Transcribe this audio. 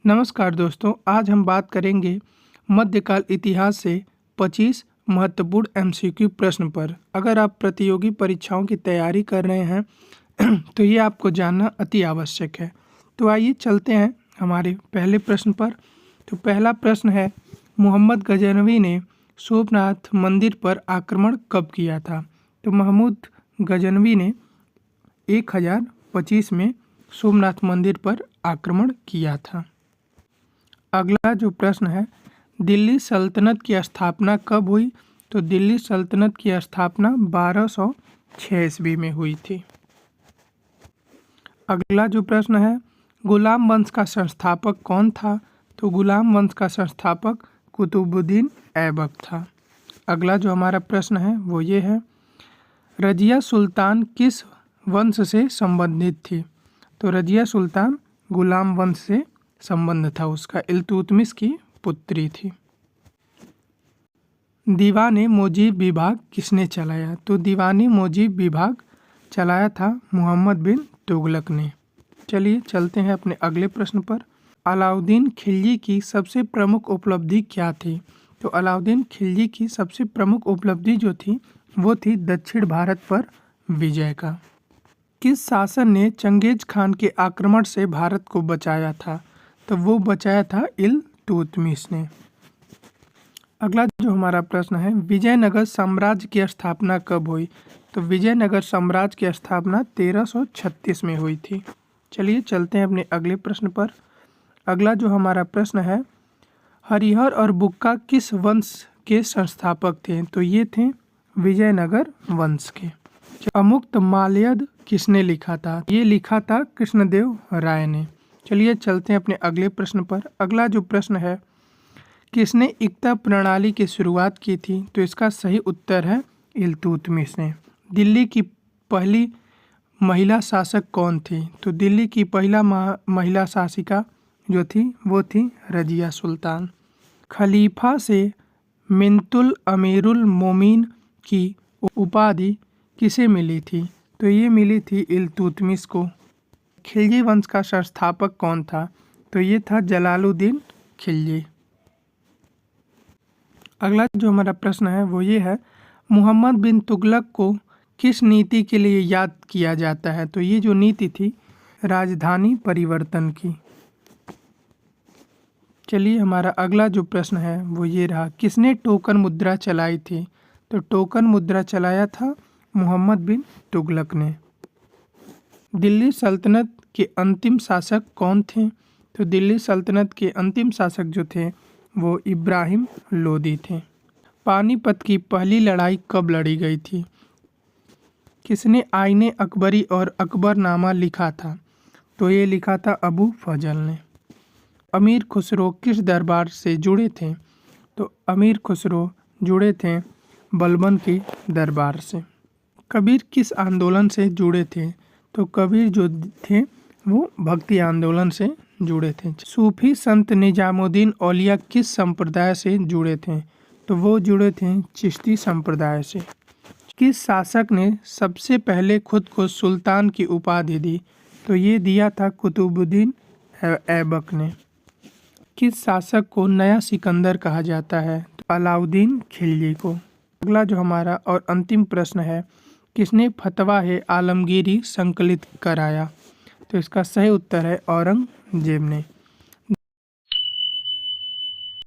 नमस्कार दोस्तों, आज हम बात करेंगे मध्यकाल इतिहास से 25 महत्वपूर्ण एमसीक्यू प्रश्न पर। अगर आप प्रतियोगी परीक्षाओं की तैयारी कर रहे हैं तो ये आपको जानना अति आवश्यक है। तो आइए चलते हैं हमारे पहले प्रश्न पर। तो पहला प्रश्न है, मोहम्मद गजनवी ने सोमनाथ मंदिर पर आक्रमण कब किया था? तो महमूद गजनवी ने 1025 में सोमनाथ मंदिर पर आक्रमण किया था। अगला जो प्रश्न है, दिल्ली सल्तनत की स्थापना कब हुई? तो दिल्ली सल्तनत की स्थापना 1206 ईस्वी में हुई थी। अगला जो प्रश्न है, गुलाम वंश का संस्थापक कौन था? तो गुलाम वंश का संस्थापक कुतुबुद्दीन ऐबक था। अगला जो हमारा प्रश्न है वो ये है, रजिया सुल्तान किस वंश से संबंधित थी? तो रजिया सुल्तान गुलाम वंश से संबंध था, उसका इल्तुतमिश की पुत्री थी। दीवाने मुजीब विभाग किसने चलाया? तो दीवानी मुजीब विभाग चलाया था मोहम्मद बिन तुगलक ने। चलिए चलते हैं अपने अगले प्रश्न पर। अलाउद्दीन खिलजी की सबसे प्रमुख उपलब्धि क्या थी? तो अलाउद्दीन खिलजी की सबसे प्रमुख उपलब्धि जो थी वो थी दक्षिण भारत पर विजय का। किस शासक ने चंगेज खान के आक्रमण से भारत को बचाया था? तो वो बचाया था इल्तुतमिश ने। अगला जो हमारा प्रश्न है, विजयनगर साम्राज्य की स्थापना कब हुई? तो विजयनगर साम्राज्य की स्थापना 1336 में हुई थी। चलिए चलते हैं अपने अगले प्रश्न पर। अगला जो हमारा प्रश्न है, हरिहर और बुक्का किस वंश के संस्थापक थे? तो ये थे विजयनगर वंश के। अमुक्त माल्यद किसने लिखा था? ये लिखा था कृष्णदेव राय ने। चलिए चलते हैं अपने अगले प्रश्न पर। अगला जो प्रश्न है, किसने इक्ता प्रणाली की शुरुआत की थी? तो इसका सही उत्तर है इल्तुतमिश ने। दिल्ली की पहली महिला शासक कौन थी? तो दिल्ली की पहला महिला शासिका जो थी वो थी रजिया सुल्तान। खलीफा से मिंतुल अमीरुल मोमिन की उपाधि किसे मिली थी? तो ये मिली थी इल्तुतमिश को। खिलजी वंश का संस्थापक कौन था? तो ये था जलालुद्दीन खिलजी। अगला जो हमारा प्रश्न है वो ये है, मोहम्मद बिन तुगलक को किस नीति के लिए याद किया जाता है? तो ये जो नीति थी राजधानी परिवर्तन की। चलिए हमारा अगला जो प्रश्न है वो ये रहा, किसने टोकन मुद्रा चलाई थी? तो टोकन मुद्रा चलाया था मोहम्मद बिन तुगलक ने। दिल्ली सल्तनत के अंतिम शासक कौन थे? तो दिल्ली सल्तनत के अंतिम शासक जो थे वो इब्राहिम लोदी थे। पानीपत की पहली लड़ाई कब लड़ी गई थी? किसने आईने अकबरी और अकबरनामा लिखा था? तो ये लिखा था अबू फजल ने। अमीर खुसरो किस दरबार से जुड़े थे? तो अमीर खुसरो जुड़े थे बलबन के दरबार से। कबीर किस आंदोलन से जुड़े थे? तो कबीर जो थे वो भक्ति आंदोलन से जुड़े थे। सूफी संत निजामुद्दीन औलिया किस संप्रदाय से जुड़े थे? तो वो जुड़े थे चिश्ती संप्रदाय से। किस शासक ने सबसे पहले खुद को सुल्तान की उपाधि दी? तो ये दिया था कुतुबुद्दीन ऐबक ने। किस शासक को नया सिकंदर कहा जाता है? तो अलाउद्दीन खिलजी को। अगला जो हमारा और अंतिम प्रश्न है, किसने फतवा आलमगीरी संकलित कराया? तो इसका सही उत्तर है औरंगजेब ने।